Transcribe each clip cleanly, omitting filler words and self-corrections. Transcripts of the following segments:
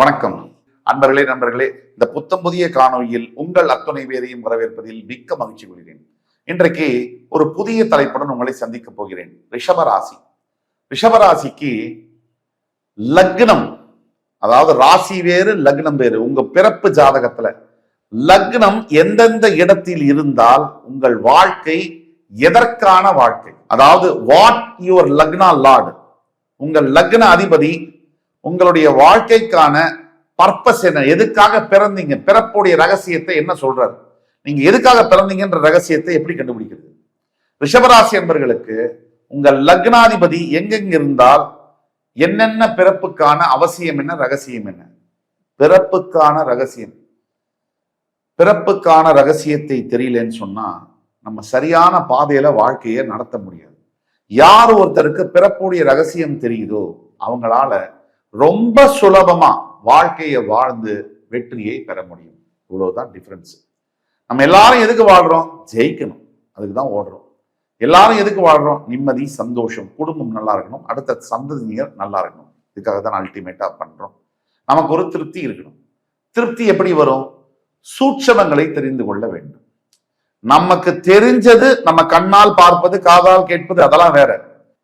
வணக்கம் அன்பர்களே, நண்பர்களே. இந்த புத்தம் புதிய காணொலியில் உங்கள் அத்துணை பேரையும் வரவேற்பதில் மிக்க மகிழ்ச்சி கொள்கிறேன். இன்றைக்கு ஒரு புதிய தலைப்புடன் உங்களை சந்திக்க போகிறேன். ரிஷபராசி. ரிஷபராசிக்கு லக்னம், அதாவது ராசி வேறு லக்னம் வேறு. உங்க பிறப்பு ஜாதகத்துல லக்னம் எந்தெந்த இடத்தில் இருந்தால் உங்கள் வாழ்க்கை எதற்கான வாழ்க்கை, அதாவது வாட் யுவர் லக்னா லார்ட், உங்கள் லக்ன அதிபதி உங்களுடைய வாழ்க்கைக்கான பர்பஸ் என்ன, எதுக்காக பிறந்தீங்க, பிறப்புடைய ரகசியத்தை என்ன சொல்றாரு, நீங்க எதுக்காக பிறந்தீங்கன்ற ரகசியத்தை எப்படி கண்டுபிடிக்கிறது? ரிஷபராசி என்பவர்களுக்கு உங்கள் லக்னாதிபதி எங்கெங்க இருந்தால் என்னென்ன பிறப்புக்கான அவசியம் என்ன, ரகசியம் என்ன? பிறப்புக்கான ரகசியத்தை தெரியலன்னு சொன்னா நம்ம சரியான பாதையில வாழ்க்கையை நடத்த முடியாது. யார் ஒருத்தருக்கு பிறப்புடைய ரகசியம் தெரியுதோ அவங்களால ரொம்ப சுலபமா வாழ்க்கையை வாழ்ந்து வெற்றியை பெற முடியும். இவ்வளவுதான் டிஃபரன்ஸ். நம்ம எல்லாரும் எதுக்கு வாழ்றோம்? ஜெயிக்கணும். அதுக்கு தான் ஓடுறோம். எல்லாரும் எதுக்கு வாழ்றோம்? நிம்மதி, சந்தோஷம், குடும்பம் நல்லா இருக்கணும், அடுத்த சந்ததியினர் நல்லா இருக்கணும். இதுக்காக தான் அல்டிமேட்டா பண்றோம். நமக்கு ஒரு திருப்தி இருக்கணும். திருப்தி எப்படி வரும்? சூட்சமங்களை தெரிந்து கொள்ள வேண்டும். நமக்கு தெரிஞ்சது நம்ம கண்ணால் பார்ப்பது, காதால் கேட்பது, அதெல்லாம் வேற.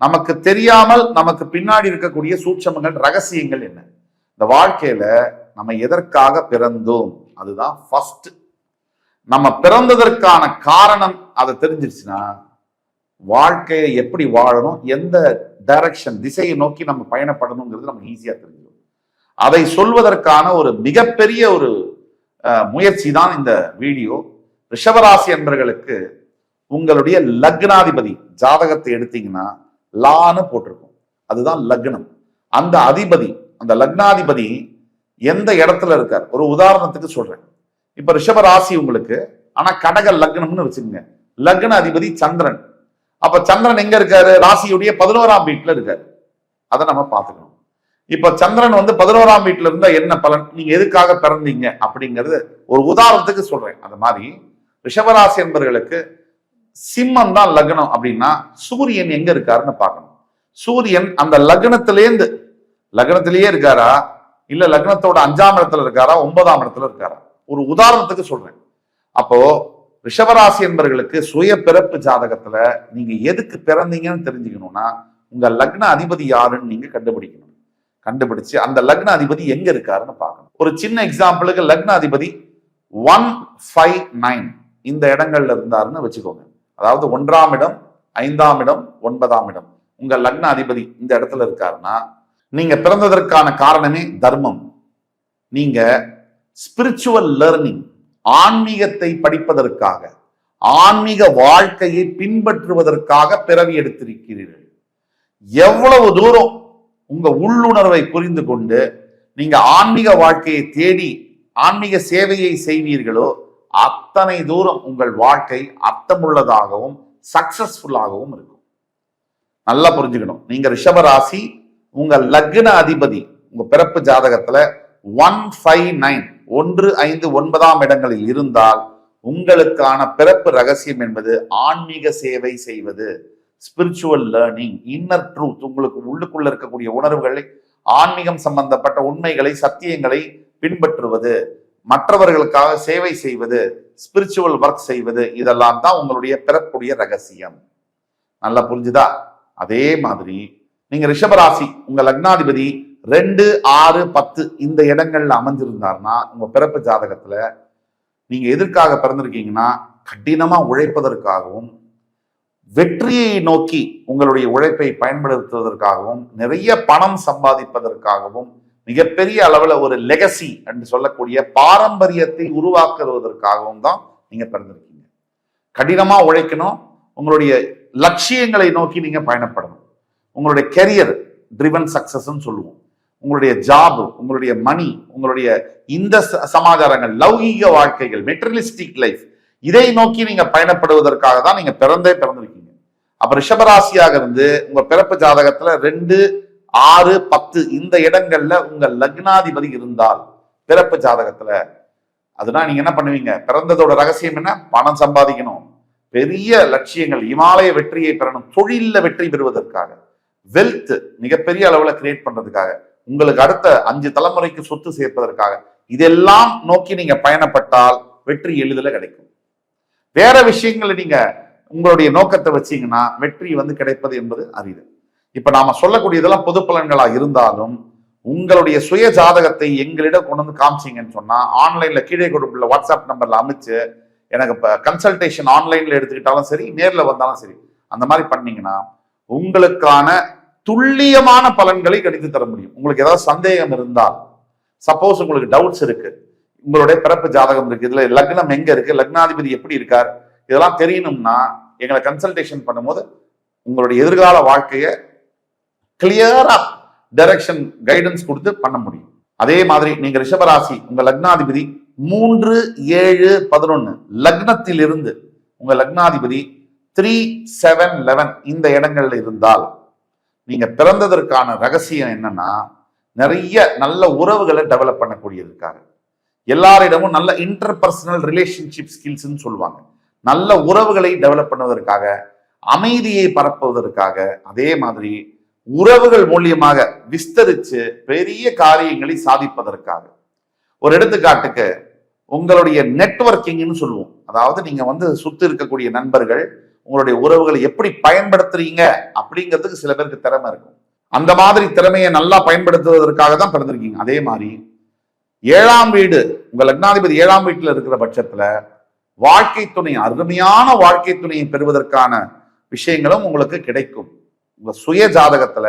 நமக்கு தெரியாமல் நமக்கு பின்னாடி இருக்கக்கூடிய சூட்சமங்கள், ரகசியங்கள் என்ன? இந்த வாழ்க்கையில நம்ம எதற்காக பிறந்தோம், அதுதான் ஃபர்ஸ்ட். நம்ம பிறந்ததற்கான காரணம் அதை தெரிஞ்சிருச்சுன்னா வாழ்க்கையை எப்படி வாழணும், எந்த டைரக்ஷன், திசையை நோக்கி நம்ம பயணப்படணுங்கிறது நமக்கு ஈஸியா தெரிஞ்சிடும். அதை சொல்வதற்கான ஒரு மிகப்பெரிய ஒரு முயற்சி தான் இந்த வீடியோ. ரிஷபராசி என்பவர்களுக்கு உங்களுடைய லக்னாதிபதி ஜாதகத்தை எடுத்தீங்கன்னா லான்னு போட்டிருக்கும், அதுதான் லக்னம். அந்த அதிபதி, அந்த லக்னாதிபதி எந்த இடத்துல இருக்கார்? ஒரு உதாரணத்துக்கு சொல்றேன். இப்ப ரிஷபராசி உங்களுக்கு, ஆனா கடக லக்னம்னு வச்சுக்கோங்க. லக்ன அதிபதி சந்திரன். அப்ப சந்திரன் எங்க இருக்காரு? ராசியுடைய 11ஆம் வீட்டுல இருக்காரு. அதை நம்ம பார்த்துக்கணும். இப்ப சந்திரன் 11ஆம் வீட்டுல இருந்தா என்ன பலன், நீங்க எதுக்காக பிறந்தீங்க அப்படிங்கிறது ஒரு உதாரணத்துக்கு சொல்றேன். அந்த மாதிரி ரிஷபராசி என்பவர்களுக்கு சிம்மம் தான் லக்னம் அப்படின்னா சூரியன் எங்க இருக்காருன்னு பார்க்கணும். சூரியன் அந்த லக்னத்திலேயே இருக்காரா, இல்ல லக்னத்தோட 5ஆம் இடத்துல இருக்காரா, 9ஆம் இடத்துல இருக்காரா? ஒரு உதாரணத்துக்கு சொல்றேன். அப்போ ரிஷபராசி என்பவர்களுக்கு சுய பிறப்பு ஜாதகத்துல நீங்க எதுக்கு பிறந்தீங்கன்னு தெரிஞ்சுக்கணும்னா உங்க லக்ன அதிபதி யாருன்னு நீங்க கண்டுபிடிக்கணும். கண்டுபிடிச்சு அந்த லக்ன அதிபதி எங்க இருக்காருன்னு பார்க்கணும். ஒரு சின்ன எக்ஸாம்பிளுக்கு லக்ன அதிபதி 159 இந்த இடங்கள்ல இருந்தாருன்னு வச்சுக்கோங்க. அதாவது 1ஆம் இடம், 5ஆம் இடம், 9ஆம் இடம். உங்க லக்ன அதிபதி இந்த இடத்துல இருக்காருன்னா நீங்க பிறந்ததற்கான காரணமே தர்மம். நீங்க ஸ்பிரிச்சுவல் லேர்னிங், ஆன்மீகத்தை படிப்பதற்காக, ஆன்மீக வாழ்க்கையை பின்பற்றுவதற்காக பிறவி எடுத்திருக்கிறீர்கள். எவ்வளவு தூரம் உங்க உள்ளுணர்வை புரிந்து கொண்டு நீங்க ஆன்மீக வாழ்க்கையை தேடி ஆன்மீக சேவையை செய்வீர்களோ அத்தனை தூரம் உங்கள் வாழ்க்கை அர்த்தமுள்ளதாகவும் சக்சஸ்ஃபுல்லாகவும் இருக்கும். நல்லா புரிஞ்சுக்கணும். நீங்க ரிஷபராசி, உங்க லக்ன அதிபதி உங்க பிறப்பு ஜாதகத்துல 159 159ஆம் இடங்களில் இருந்தால் உங்களுக்கான பிறப்பு ரகசியம் என்பது ஆன்மீக சேவை செய்வது, ஸ்பிரிச்சுவல் லேர்னிங், இன்னர் ட்ரூத், உங்களுக்கு உள்ளுக்குள்ள இருக்கக்கூடிய உணர்வுகளை, ஆன்மீகம் சம்பந்தப்பட்ட உண்மைகளை, சத்தியங்களை பின்பற்றுவது, மற்றவர்களுக்காக சேவை செய்வது, ஸ்பிரிச்சுவல் ஒர்க் செய்வது, இதெல்லாம் தான் உங்களுடைய பிறப்புடைய ரகசியம். நல்லா புரிஞ்சுதா? அதே மாதிரி நீங்க ரிஷபராசி உங்க லக்னாதிபதி 2, 6, 10 இந்த இடங்கள்ல அமைஞ்சிருந்தாருன்னா உங்க பிறப்பு ஜாதகத்துல நீங்க எதற்காக பிறந்திருக்கீங்கன்னா கடினமா உழைப்பதற்காகவும், வெற்றியை நோக்கி உங்களுடைய உழைப்பை பயன்படுத்துவதற்காகவும், நிறைய பணம் சம்பாதிப்பதற்காகவும், மிகப்பெரிய அளவுல ஒரு லெகசி என்று சொல்லக்கூடிய பாரம்பரியத்தை உருவாக்குவதற்காகவும் தான் நீங்க பிறந்திருக்கீங்க. கடினமா உழைக்கணும், உங்களுடைய லட்சியங்களை நோக்கி நீங்க பயணப்படணும். உங்களுடைய கெரியர் ட்ரிவன் சக்சஸ்ன்னு சொல்லுவோம். உங்களுடைய ஜாப், உங்களுடைய மணி, உங்களுடைய இந்த சமாச்சாரங்கள், லௌகீக வாழ்க்கைகள், மெட்டீரியலிஸ்டிக் லைஃப், இதை நோக்கி நீங்க பயணப்படுவதற்காக தான் நீங்க பிறந்திருக்கீங்க. அப்ப ரிஷபராசியாக இருந்து உங்க பிறப்பு ஜாதகத்துல 2, 6, 10 இந்த இடங்கள்ல உங்க லக்னாதிபதி இருந்தால் பிறப்பு ஜாதகத்துல, அதுதான் நீங்க என்ன பண்ணுவீங்க? பிறந்ததோட ரகசியம் என்ன? பணம் சம்பாதிக்கணும், பெரிய லட்சியங்கள், இமாலய வெற்றியை பெறணும், தொழில வெற்றி பெறுவதற்காக, வெல்த் மிகப்பெரிய அளவுல கிரியேட் பண்றதுக்காக, உங்களுக்கு அடுத்த 5 தலைமுறைக்கு சொத்து சேர்ப்பதற்காக இதெல்லாம் நோக்கி நீங்க பயணப்பட்டால் வெற்றி எளிதில் கிடைக்கும். வேற விஷயங்களை நீங்க உங்களுடைய நோக்கத்தை வச்சீங்கன்னா வெற்றி கிடைப்பது என்பது அரிது. இப்ப நாம சொல்லக்கூடியதெல்லாம் பொது பலன்களா இருந்தாலும் உங்களுடைய சுய ஜாதகத்தை எங்களிடம் கொண்டு வந்து காமிச்சிங்கன்னு சொன்னா ஆன்லைன்ல கீழே கொடுப்புள்ள வாட்ஸ்அப் நம்பர்ல அமைச்சு எனக்கு இப்ப கன்சல்டேஷன் ஆன்லைன்ல எடுத்துக்கிட்டாலும் சரி, நேர்ல வந்தாலும் சரி, அந்த மாதிரி பண்ணீங்கன்னா உங்களுக்கான துல்லியமான பலன்களை கணித்து தர முடியும். உங்களுக்கு ஏதாவது சந்தேகம் இருந்தால், சப்போஸ் உங்களுக்கு டவுட்ஸ் இருக்கு, உங்களுடைய பிறப்பு ஜாதகம் இருக்கு, இதுல லக்னம் எங்க இருக்கு, லக்னாதிபதி எப்படி இருக்கார், இதெல்லாம் தெரியணும்னா எங்களை கன்சல்டேஷன் பண்ணும்போது உங்களுடைய எதிர்கால வாழ்க்கைய கிளியரா டைரக்ஷன் கைடன்ஸ் கொடுத்து பண்ண முடியும். அதே மாதிரி நீங்க ரிஷபராசி, உங்க லக்னாதிபதி 3, 7, 11 லக்னத்தில் இருந்து உங்க லக்னாதிபதி 3, 7, 11 இந்த இடங்கள்ல இருந்தால் நீங்க பிறந்ததற்கான ரகசியம் என்னன்னா, நிறைய நல்ல உறவுகளை டெவலப் பண்ணக்கூடியதுக்காக, எல்லாரிடமும் நல்ல இன்டர்பர்சனல் ரிலேஷன்ஷிப் ஸ்கில்ஸ்ன்னு சொல்லுவாங்க, நல்ல உறவுகளை டெவலப் பண்ணுவதற்காக, அமைதியை பரப்புவதற்காக, அதே மாதிரி உறவுகள் மூலியமாக விஸ்தரிச்சு பெரிய காரியங்களை சாதிப்பதற்காக. ஒரு எடுத்துக்காட்டுக்கு உங்களுடைய நெட்வொர்க்கிங்னு சொல்லுவோம், அதாவது நீங்க சுத்தி இருக்கக்கூடிய நண்பர்கள், உங்களுடைய உறவுகளை எப்படி பயன்படுத்துறீங்க அப்படிங்கிறதுக்கு சில பேருக்கு திறமை இருக்கும். அந்த மாதிரி திறமையை நல்லா பயன்படுத்துவதற்காக தான் பிறந்திருக்கீங்க. அதே மாதிரி 7ஆம் வீடு, உங்க லக்னாதிபதி 7ஆம் வீட்டுல இருக்கிற பட்சத்துல வாழ்க்கை துணை, அருமையான வாழ்க்கை துணையை பெறுவதற்கான விஷயங்களும் உங்களுக்கு கிடைக்கும். உங்க சுய ஜாதகத்துல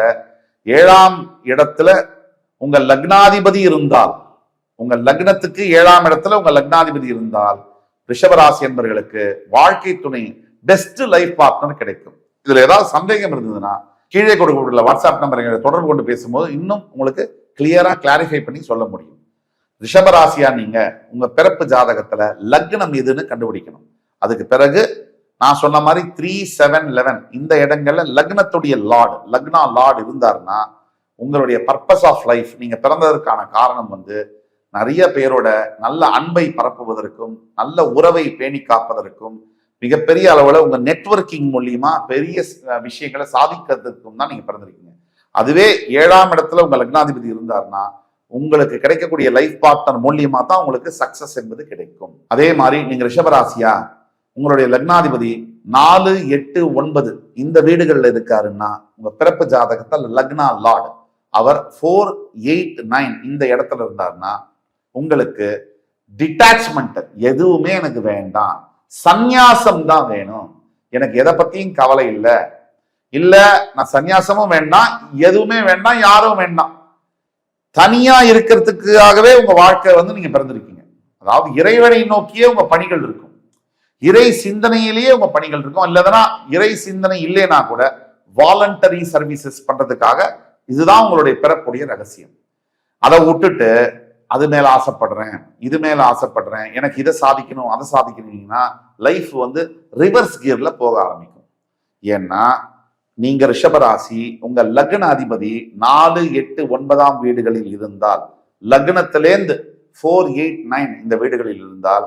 7ஆம் இடத்துல உங்க லக்னாதிபதி இருந்தால், உங்க லக்னத்துக்கு 7ஆம் இடத்துல உங்க லக்னாதிபதி இருந்தால் ரிஷபராசி என்பவர்களுக்கு வாழ்க்கை துணை, பெஸ்ட் லைஃப் பார்ட்னர் கிடைக்கும். இதுல ஏதாவது சந்தேகம் இருந்ததுன்னா கீழே கொடுக்கப்பட்டுள்ள வாட்ஸ்அப் நம்பர் தொடர்பு கொண்டு பேசும்போது இன்னும் உங்களுக்கு கிளியரா கிளாரிஃபை பண்ணி சொல்ல முடியும். ரிஷபராசியா நீங்க உங்க பிறப்பு ஜாதகத்துல லக்னம் எதுன்னு கண்டுபிடிக்கணும். அதுக்கு பிறகு நான் சொன்ன மாதிரி 3, 7, 11 இந்த இடங்கள்ல லக்னத்துடைய லக்னா லார்ட் இருந்தாருன்னா உங்களுடைய பர்பஸ் ஆஃப் லைஃப், நீங்க பிறந்ததற்கான காரணம் நிறைய பேரோட நல்ல அன்பை பரப்புவதற்கும், நல்ல உறவை பேணி காப்பதற்கும், மிகப்பெரிய அளவுல உங்க நெட்வொர்க்கிங் மூலியமா பெரிய விஷயங்களை சாதிக்கிறதுக்கும் தான் நீங்க பிறந்திருக்கீங்க. அதுவே 7ஆம் இடத்துல உங்க லக்னாதிபதி இருந்தாருன்னா உங்களுக்கு கிடைக்கக்கூடிய லைஃப் பார்ட்னர் மூலியமா தான் உங்களுக்கு சக்சஸ் என்பது கிடைக்கும். அதே மாதிரி நீங்க ரிஷபராசியா உங்களுடைய லக்னாதிபதி 4, 8, 9 இந்த வீடுகள்ல இருக்காருன்னா உங்க பிறப்பு ஜாதகத்தில் லக்னா லார்ட் அவர் 4, 8, 9 இந்த இடத்துல இருந்தாருன்னா உங்களுக்கு டிட்டாச்மெண்ட், எதுவுமே எனக்கு வேண்டாம், சந்நியாசம் தான் வேணும், எனக்கு எதை பத்தியும் கவலை இல்ல நான் சந்நியாசமும் வேண்டாம், எதுவுமே வேண்டாம், யாரும் வேண்டாம், தனியா இருக்கிறதுக்காகவே உங்க வாழ்க்கை நீங்க பிறந்திருக்கீங்க. அதாவது இறைவனை நோக்கியே உங்க பணிகள் இருக்கும், இறை சிந்தனையிலேயே உங்க பணிகள் இருக்கும். இல்லைன்னா இறை சிந்தனை இல்லைன்னா கூட வாலண்டரி சர்வீசஸ் பண்றதுக்காக இதுதான் உங்களுடைய பிறப்புடைய ரகசியம். அதை விட்டுட்டு அது மேல ஆசைப்படுறேன், இது மேல ஆசைப்படுறேன், எனக்கு இதை சாதிக்கணும் அதை சாதிக்கணும்னா லைஃப் ரிவர்ஸ் கியர்ல போக ஆரம்பிக்கும். ஏன்னா நீங்க ரிஷபராசி, உங்க லக்ன அதிபதி 4, 8, 9ஆம் வீடுகளில் இருந்தால், லக்னத்திலேந்து 4, 8, 9 இந்த வீடுகளில் இருந்தால்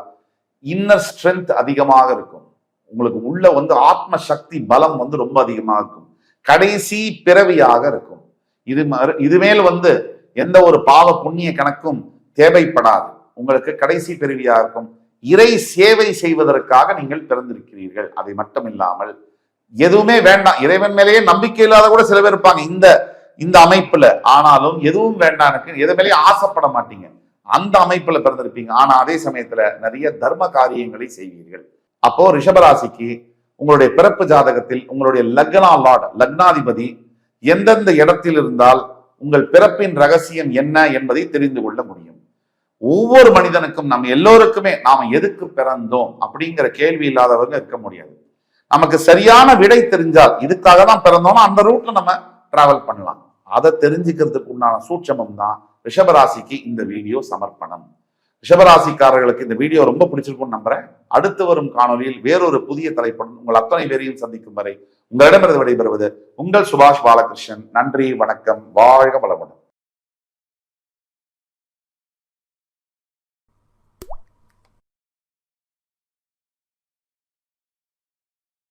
இன்னர் ஸ்ட்ரென்த் அதிகமாக இருக்கும். உங்களுக்கு உள்ள ஆத்ம சக்தி பலம் ரொம்ப அதிகமாக இருக்கும். கடைசி பிறவியாக இருக்கும். இதுமேல் எந்த ஒரு பாவ புண்ணிய கணக்கும் தேவைப்படாது. உங்களுக்கு கடைசி பிறவியாக இருக்கும். இறை சேவை செய்வதற்காக நீங்கள் பிறந்திருக்கிறீர்கள். அதை மட்டும் இல்லாமல் எதுவுமே வேண்டாம், இறைவன் மேலேயே நம்பிக்கை இல்லாத கூட சில பேர் இருப்பாங்க இந்த அமைப்புல. ஆனாலும் எதுவும் வேண்டாம், எனக்கு எது மேலேயே ஆசைப்பட மாட்டீங்க, அந்த அமைப்புல பிறந்திருப்பீங்க. ஆனா அதே சமயத்துல நிறைய தர்ம காரியங்களை செய்வீர்கள். அப்போ ரிஷபராசிக்கு உங்களுடைய பிறப்பு ஜாதகத்தில் உங்களுடைய லக்னா லார்ட், லக்னாதிபதி எந்தெந்த இடத்தில் இருந்தால் உங்கள் பிறப்பின் ரகசியம் என்ன என்பதை தெரிந்து கொள்ள முடியும். ஒவ்வொரு மனிதனுக்கும், நம்ம எல்லோருக்குமே நாம எதுக்கு பிறந்தோம் அப்படிங்கிற கேள்வி இல்லாதவங்க இருக்க முடியாது. நமக்கு சரியான விடை தெரிஞ்சால் இதுக்காக தான் பிறந்தோம்னா அந்த ரூட்ல நம்ம டிராவல் பண்ணலாம். அதை தெரிஞ்சுக்கிறதுக்கு உண்டான சூட்சமம் தான் ரிஷபராசிக்கு இந்த வீடியோ சமர்ப்பணம். ரிஷபராசிக்காரர்களுக்கு இந்த வீடியோ ரொம்ப பிடிச்சிருக்கும்னு நம்புறேன். அடுத்து வரும் காணொலியில் வேறொரு புதிய தலைப்புடன் உங்கள் அத்தனை பேரையும் சந்திக்கும் வரை உங்களிடமிருந்து விடைபெறுவது உங்கள் சுபாஷ் பாலகிருஷ்ணன். நன்றி, வணக்கம், வாழ்க வளமுடன்.